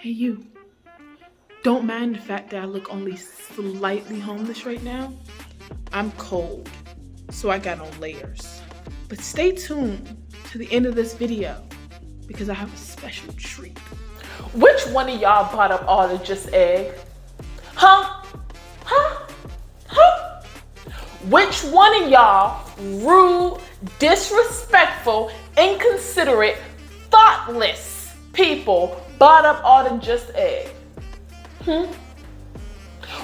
Hey you, don't mind the fact that I look only slightly homeless right now. I'm cold, so I got on layers. But stay tuned to the end of this video because I have a special treat. Which one of y'all bought up all the just egg? Huh? Huh? Huh? Which one of y'all rude, disrespectful, inconsiderate, thoughtless people bought up all the just egg?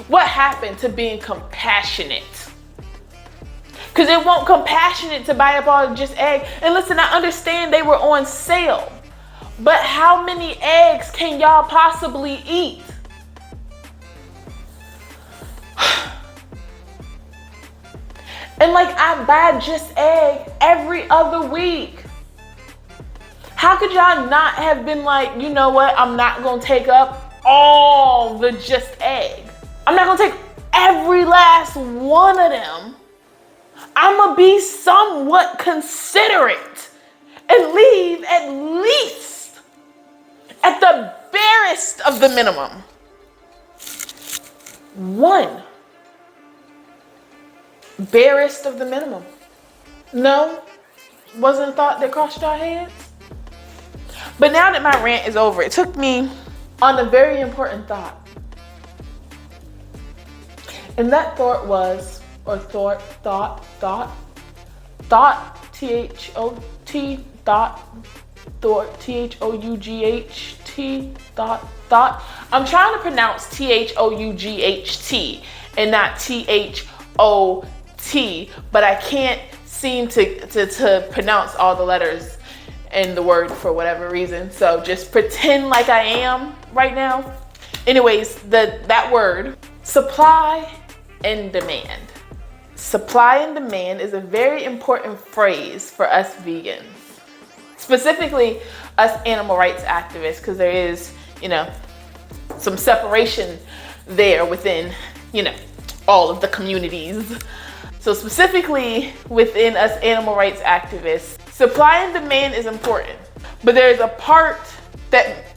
What happened to being compassionate? Because it won't compassionate to buy up all the just egg. And listen, I understand they were on sale. But how many eggs can y'all possibly eat? And like I buy just egg every other week. How could y'all not have been like, you know what? I'm not going to take up all the just egg. I'm not going to take every last one of them. I'm going to be somewhat considerate and leave at least at the barest of the minimum one. Barest of the minimum. No? Wasn't a thought that crossed your heads? But now that my rant is over, it took me on a very important thought. And that thought was, or thought, T-H-O-T, thought, T-H-O-U-G-H-T, thought. I'm trying to pronounce T-H-O-U-G-H-T and not T-H-O-T, but I can't seem to pronounce all the letters in the word for whatever reason. So just pretend like I am right now. Anyways, that word, supply and demand. Supply and demand is a very important phrase for us vegans, specifically us animal rights activists, because there is, some separation there within, all of the communities. So specifically within us animal rights activists, supply and demand is important, but there's a part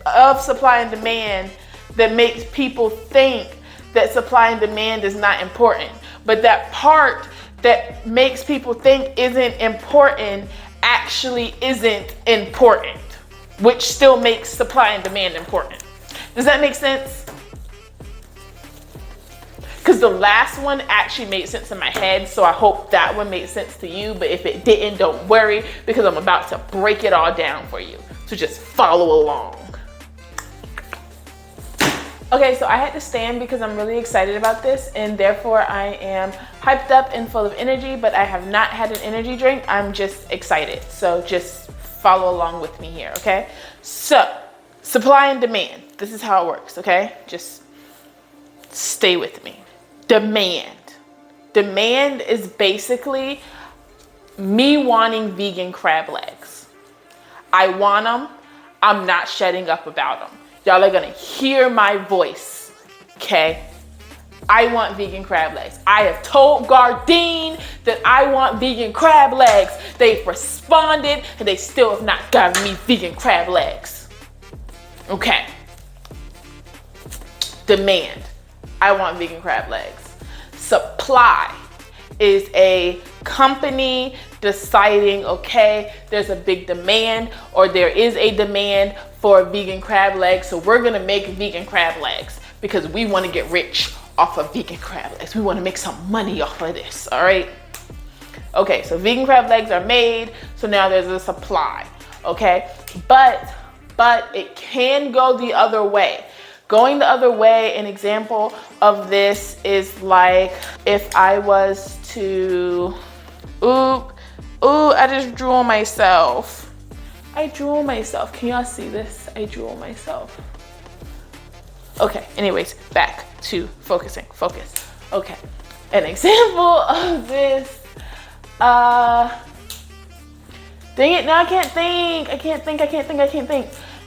of supply and demand that makes people think that supply and demand is not important. But that part that makes people think isn't important actually isn't important, which still makes supply and demand important. Does that make sense? Because the last one actually made sense in my head, so I hope that one made sense to you. But if it didn't, don't worry, because I'm about to break it all down for you. So just follow along. Okay, so I had to stand because I'm really excited about this, and therefore I am hyped up and full of energy, but I have not had an energy drink. I'm just excited. So just follow along with me here, okay? So, supply and demand. This is how it works, okay? Just stay with me. Demand. Demand is basically me wanting vegan crab legs. I want them. I'm not shutting up about them. Y'all are gonna hear my voice, okay? I want vegan crab legs. I have told Gardein that I want vegan crab legs. They've responded and they still have not gotten me vegan crab legs. Okay. Demand. I want vegan crab legs. Supply is a company deciding, okay, there's a big demand or there is a demand for vegan crab legs, so we're gonna make vegan crab legs because we want to get rich off of vegan crab legs. We want to make some money off of this, all right? Okay, so vegan crab legs are made, so now there's a supply, okay? But it can go the other way. Going the other way, an example of this is like if I was to, I just drew on myself. I drew on myself. Can y'all see this? I drew on myself. Okay, anyways, back to focusing. Focus. Okay, an example of this. Dang it, now I can't think.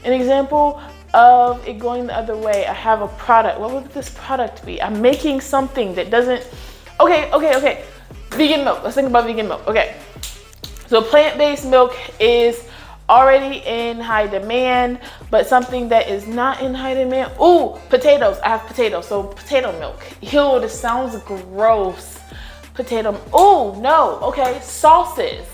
An example of it going the other way. I have a product. What would this product be? I'm making something that doesn't, okay. Vegan milk. Let's think about vegan milk. Okay. So plant-based milk is already in high demand, but something that is not in high demand. Ooh, potatoes. I have potatoes, so potato milk. Ew, this sounds gross. Potato, oh no, okay, sauces.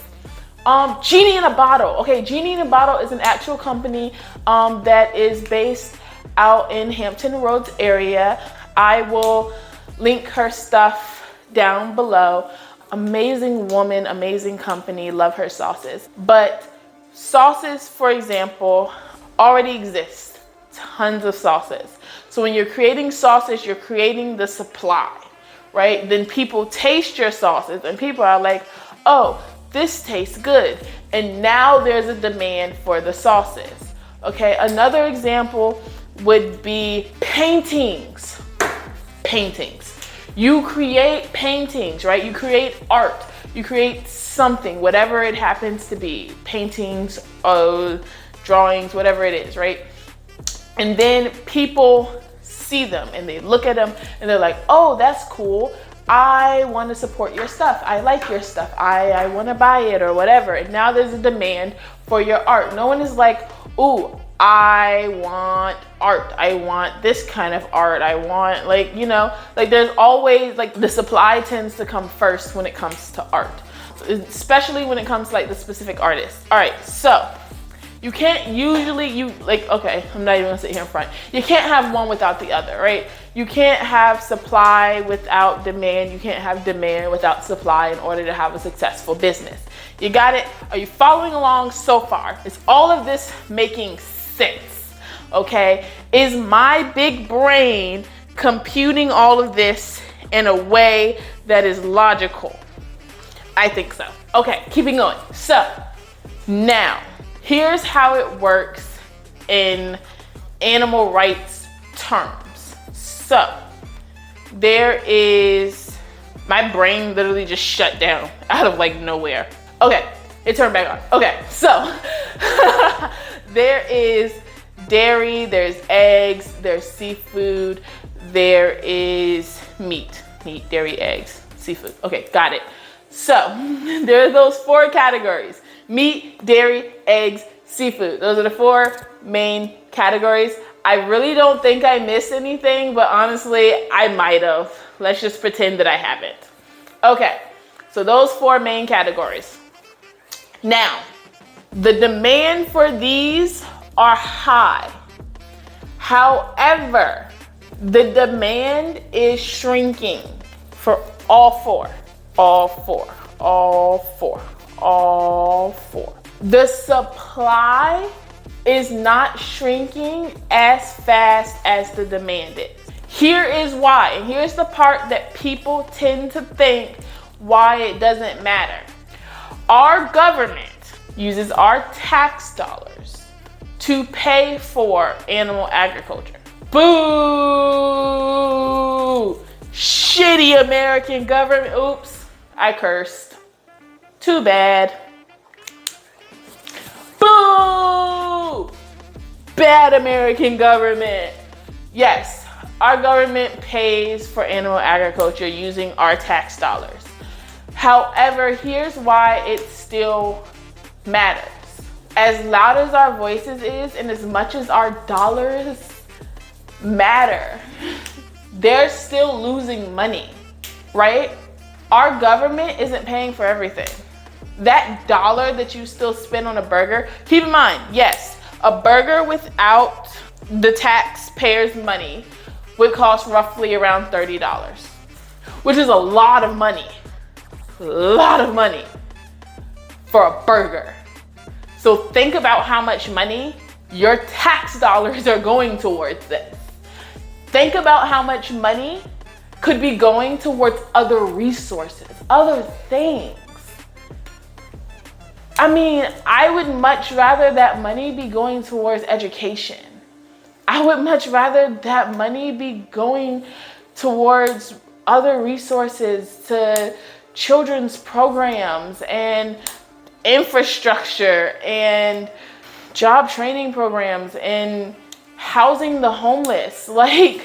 Genie in a Bottle. Okay, Genie in a Bottle is an actual company that is based out in Hampton Roads area. I will link her stuff down below. Amazing woman, amazing company, love her sauces. But sauces, for example, already exist. Tons of sauces. So when you're creating sauces, you're creating the supply, right? Then people taste your sauces and people are like, oh, this tastes good. And now there's a demand for the sauces. Okay, another example would be paintings. Paintings. You create paintings, right? You create art. You create something, whatever it happens to be. Paintings, drawings, whatever it is, right? And then people see them and they look at them and they're like, oh, that's cool. I want to support your stuff. I like your stuff. I want to buy it or whatever. And now there's a demand for your art. No one is like, ooh, I want art. I want this kind of art. I want, like, you know, like there's always, like, the supply tends to come first when it comes to art, especially when it comes to like the specific artist. All right, so you can't usually, okay, I'm not even gonna sit here in front. You can't have one without the other, right? You can't have supply without demand. You can't have demand without supply in order to have a successful business. You got it? Are you following along so far? Is all of this making sense? Okay? Is my big brain computing all of this in a way that is logical? I think so. Okay, keeping going. So now, here's how it works in animal rights terms. So there is, my brain literally just shut down out of like nowhere. Okay, it turned back on. Okay, so there is dairy, there's eggs, there's seafood, there is meat, dairy, eggs, seafood. Okay, got it. So there are those 4 categories: meat, dairy, eggs, seafood. Those are the 4 main categories. I really don't think I missed anything, but honestly, I might have. Let's just pretend that I haven't. Okay, so those 4 main categories. Now, the demand for these are high. However, the demand is shrinking for all 4. The supply is not shrinking as fast as the demand is. Here is why, and here's the part that people tend to think why it doesn't matter. Our government uses our tax dollars to pay for animal agriculture. Boo! Shitty American government. Oops, I cursed. Too bad. Boo! Bad American government. Yes, our government pays for animal agriculture using our tax dollars. However, here's why it still matters. As loud as our voices is, and as much as our dollars matter, they're still losing money, right? Our government isn't paying for everything. That dollar that you still spend on a burger, keep in mind, yes, a burger without the taxpayers' money would cost roughly around $30, which is a lot of money. A lot of money for a burger. So think about how much money your tax dollars are going towards this. Think about how much money could be going towards other resources, other things. I mean, I would much rather that money be going towards education. I would much rather that money be going towards other resources, to children's programs and infrastructure and job training programs and housing the homeless. Like,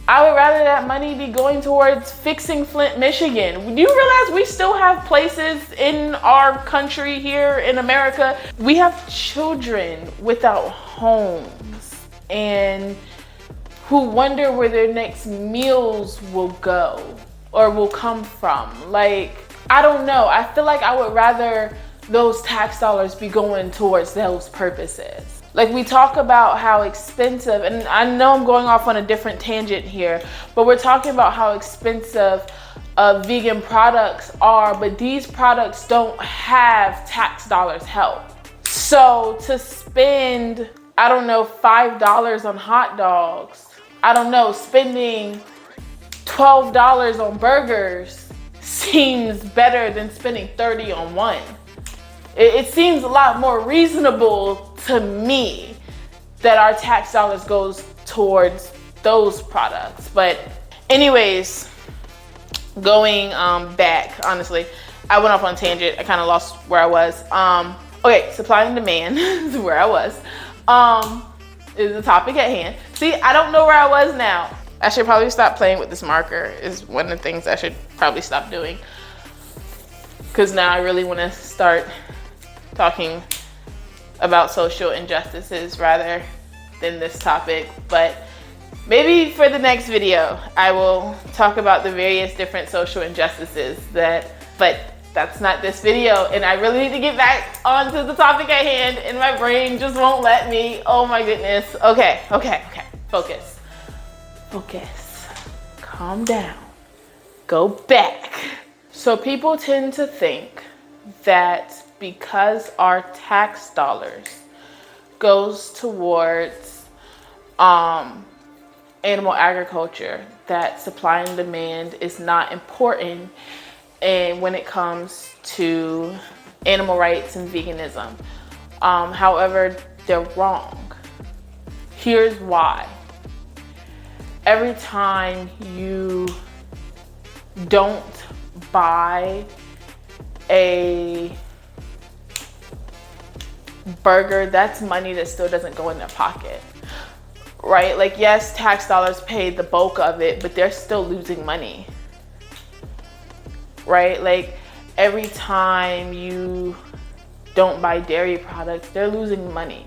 I would rather that money be going towards fixing Flint, Michigan. Do you realize we still have places in our country here in America? We have children without homes and who wonder where their next meals will go or will come from. Like, I don't know. I feel like I would rather those tax dollars be going towards those purposes. Like, we talk about how expensive, and I know I'm going off on a different tangent here, but we're talking about how expensive vegan products are, but these products don't have tax dollars help. So to spend, I don't know, $5 on hot dogs, I don't know, spending $12 on burgers seems better than spending $30 on one. It seems a lot more reasonable to me that our tax dollars goes towards those products. But anyways, going back, honestly, I went off on a tangent. I kind of lost where I was. Okay, supply and demand is where I was. Is the topic at hand. See, I don't know where I was now. I should probably stop playing with this marker is one of the things I should probably stop doing. Because now I really want to start talking about social injustices rather than this topic. But maybe for the next video, I will talk about the various different social injustices but that's not this video. And I really need to get back onto the topic at hand and my brain just won't let me. Oh my goodness. Okay. Focus. Calm down. Go back. So people tend to think that because our tax dollars goes towards animal agriculture, that supply and demand is not important and when it comes to animal rights and veganism. However, they're wrong. Here's why. Every time you don't buy a burger, that's money that still doesn't go in their pocket, right? Like, yes, tax dollars pay the bulk of it, but they're still losing money, right? Like, every time you don't buy dairy products, they're losing money.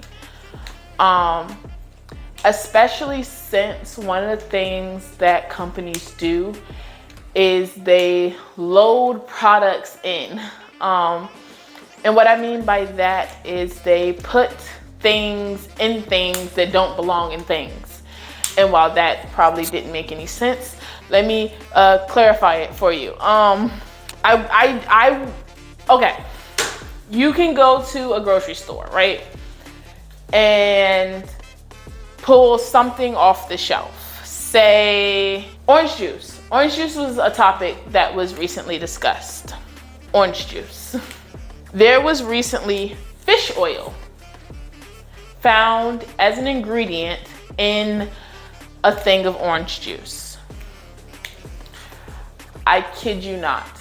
Especially since one of the things that companies do is they load products in. And what I mean by that is they put things in things that don't belong in things. And while that probably didn't make any sense, let me clarify it for you. Okay, you can go to a grocery store, right? And pull something off the shelf. Say orange juice. Orange juice was a topic that was recently discussed. Orange juice. There was recently fish oil found as an ingredient in a thing of orange juice. I kid you not.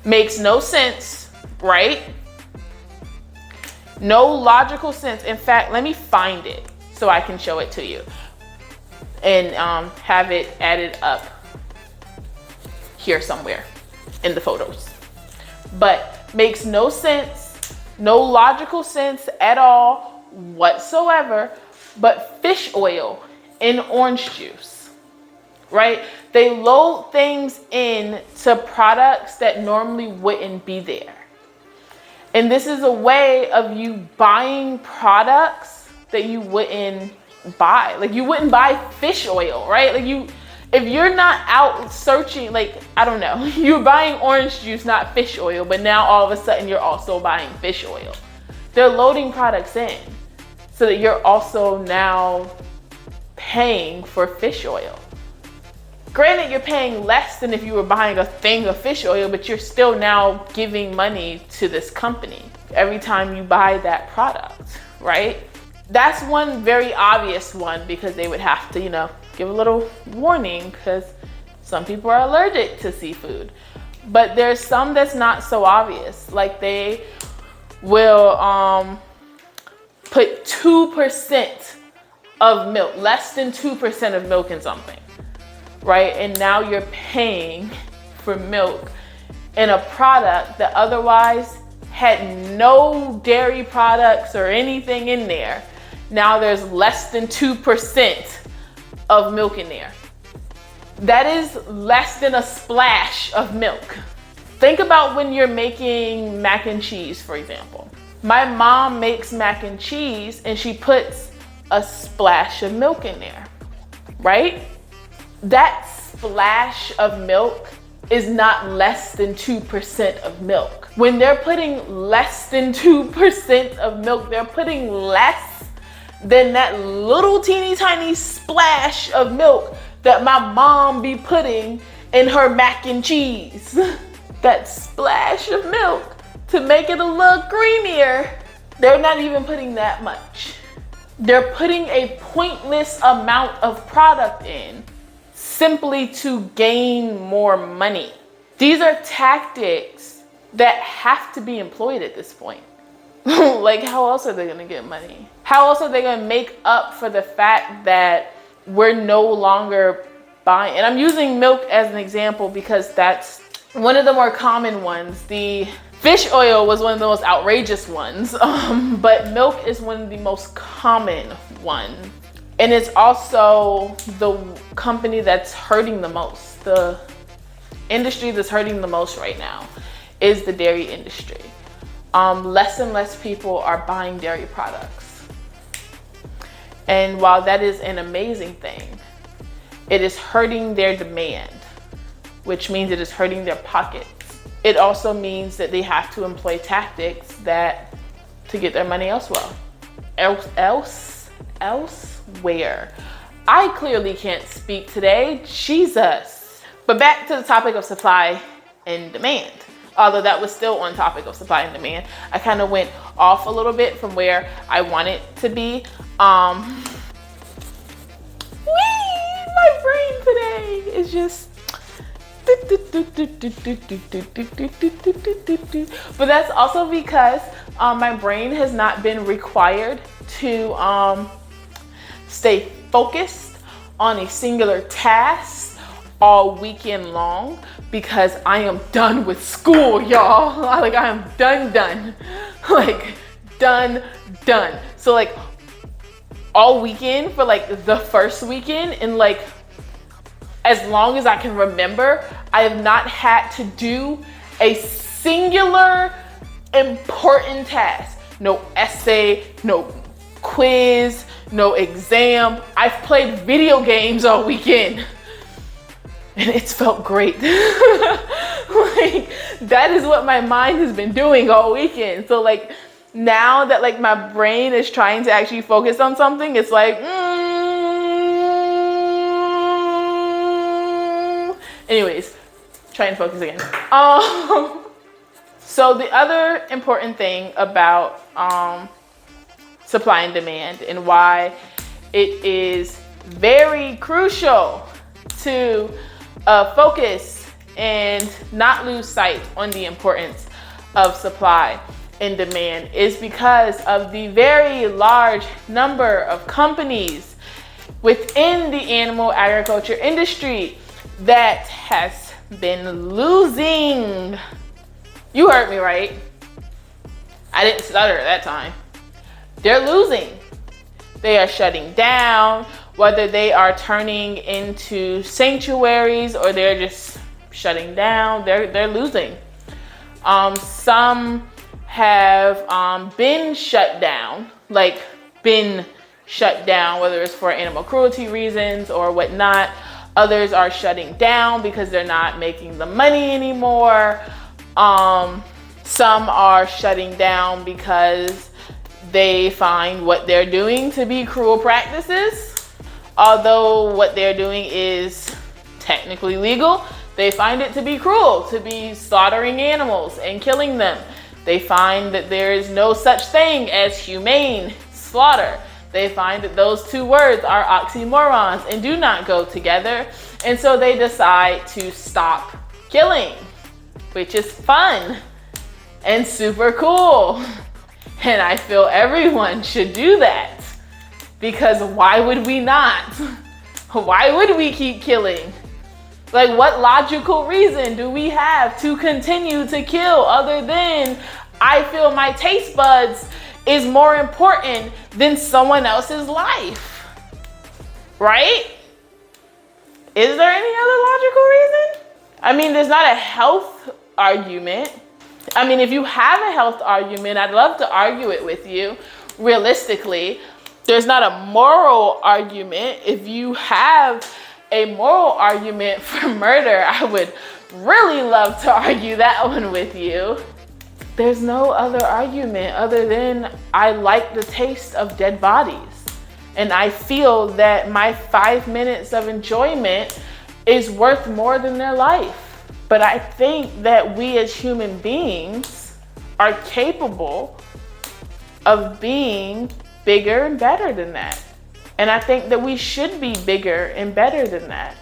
Makes no sense, right? No logical sense. In fact, let me find it so I can show it to you and have it added up here somewhere in the photos. But makes no sense, no logical sense at all whatsoever, but fish oil in orange juice, right? They load things in to products that normally wouldn't be there. And this is a way of you buying products that you wouldn't buy. Like, you wouldn't buy fish oil, right? Like, if you're not out searching, like, I don't know, you're buying orange juice, not fish oil, but now all of a sudden you're also buying fish oil. They're loading products in so that you're also now paying for fish oil. Granted, you're paying less than if you were buying a thing of fish oil, but you're still now giving money to this company every time you buy that product, right? That's one very obvious one, because they would have to, give a little warning because some people are allergic to seafood. But there's some that's not so obvious. Like, they will put 2% of milk, less than 2% of milk in something, right? And now you're paying for milk in a product that otherwise had no dairy products or anything in there. Now there's less than 2% of milk in there. That is less than a splash of milk. Think about when you're making mac and cheese, for example. My mom makes mac and cheese and she puts a splash of milk in there, right? That splash of milk is not less than 2% of milk. When they're putting less than 2% of milk, they're putting less than that little teeny tiny splash of milk that my mom be putting in her mac and cheese. That splash of milk to make it a little creamier, they're not even putting that much. They're putting a pointless amount of product in simply to gain more money. These are tactics that have to be employed at this point. Like, how else are they gonna get money? How else are they gonna make up for the fact that we're no longer buying? And I'm using milk as an example because that's one of the more common ones. The fish oil was one of the most outrageous ones, but milk is one of the most common ones. And it's also the company that's hurting the most. The industry that's hurting the most right now is the dairy industry. Less and less people are buying dairy products. And while that is an amazing thing, it is hurting their demand, which means it is hurting their pockets. It also means that they have to employ tactics to get their money elsewhere. Elsewhere. I clearly can't speak today, Jesus. But back to the topic of supply and demand. Although that was still on topic of supply and demand, I kind of went off a little bit from where I want it to be. My brain today is just. But that's also because my brain has not been required to stay focused on a singular task all weekend long, because I am done with school, y'all. Like, I am done. Like, done. So like all weekend for like the first weekend, and like as long as I can remember, I have not had to do a singular important task. No essay, no quiz, no exam. I've played video games all weekend and it's felt great. Like, that is what my mind has been doing all weekend. So like now that like my brain is trying to actually focus on something, it's like, anyways, trying to focus again. So the other important thing about supply and demand, and why it is very crucial to focus and not lose sight on the importance of supply and demand, is because of the very large number of companies within the animal agriculture industry that has been losing. You heard me right. I didn't stutter at that time. They're losing. They are shutting down, whether they are turning into sanctuaries or they're just shutting down. They're losing. Some have been shut down, whether it's for animal cruelty reasons or whatnot. Others are shutting down because they're not making the money anymore. Some are shutting down because they find what they're doing to be cruel practices. Although what they're doing is technically legal, they find it to be cruel, to be slaughtering animals and killing them. They find that there is no such thing as humane slaughter. They find that those two words are oxymorons and do not go together. And so they decide to stop killing, which is fun and super cool. And I feel everyone should do that, Because why would we not? Why would we keep killing? Like, what logical reason do we have to continue to kill other than I feel my taste buds is more important than someone else's life? Right? Is there any other logical reason? I mean, there's not a health argument. I mean, if you have a health argument, I'd love to argue it with you. Realistically, there's not a moral argument. If you have a moral argument for murder, I would really love to argue that one with you. There's no other argument other than I like the taste of dead bodies. And I feel that my 5 minutes of enjoyment is worth more than their life. But I think that we as human beings are capable of being bigger and better than that. And I think that we should be bigger and better than that.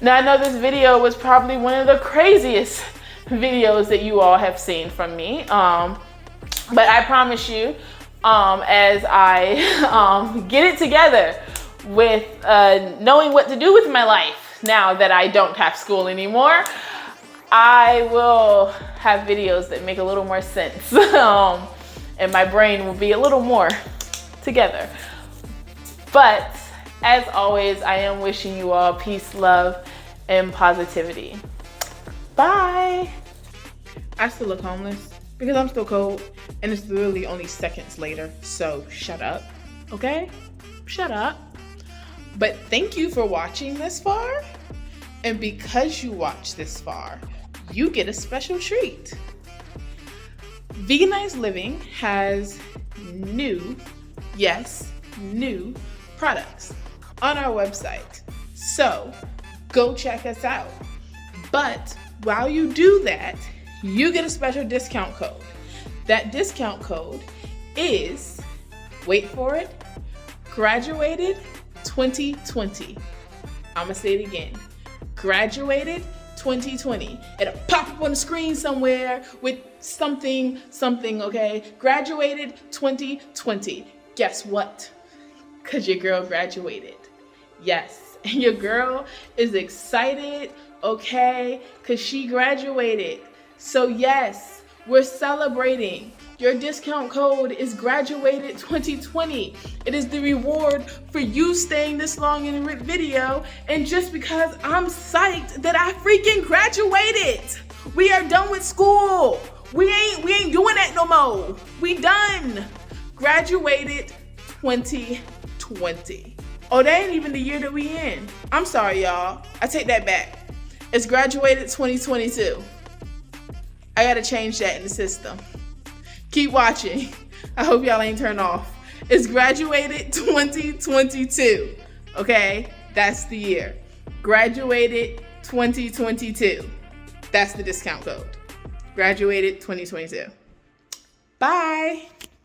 Now, I know this video was probably one of the craziest videos that you all have seen from me. But I promise you, as I get it together with knowing what to do with my life now that I don't have school anymore, I will have videos that make a little more sense. And my brain will be a little more together. But as always, I am wishing you all peace, love, and positivity. Bye. I still look homeless because I'm still cold and it's literally only seconds later. So shut up, okay? Shut up. But thank you for watching this far. And because you watched this far, you get a special treat. Veganized Living has new products on our website. So go check us out. But while you do that, you get a special discount code. That discount code is, wait for it, graduated 2020. I'm gonna say it again, graduated 2020. It'll pop up on the screen somewhere with something, okay? Graduated 2020. Guess what? Because your girl graduated. Yes, and your girl is excited, okay? Because she graduated. So yes, we're celebrating. Your discount code is graduated 2020. It is the reward for you staying this long in the video. And just because I'm psyched that I freaking graduated. We are done with school. We ain't doing that no more. We done. Graduated 2020. Oh, that ain't even the year that we in. I'm sorry, y'all. I take that back. It's graduated 2022. I gotta change that in the system. Keep watching. I hope y'all ain't turned off. It's graduated 2022. Okay? That's the year. Graduated 2022. That's the discount code. Graduated 2022. Bye.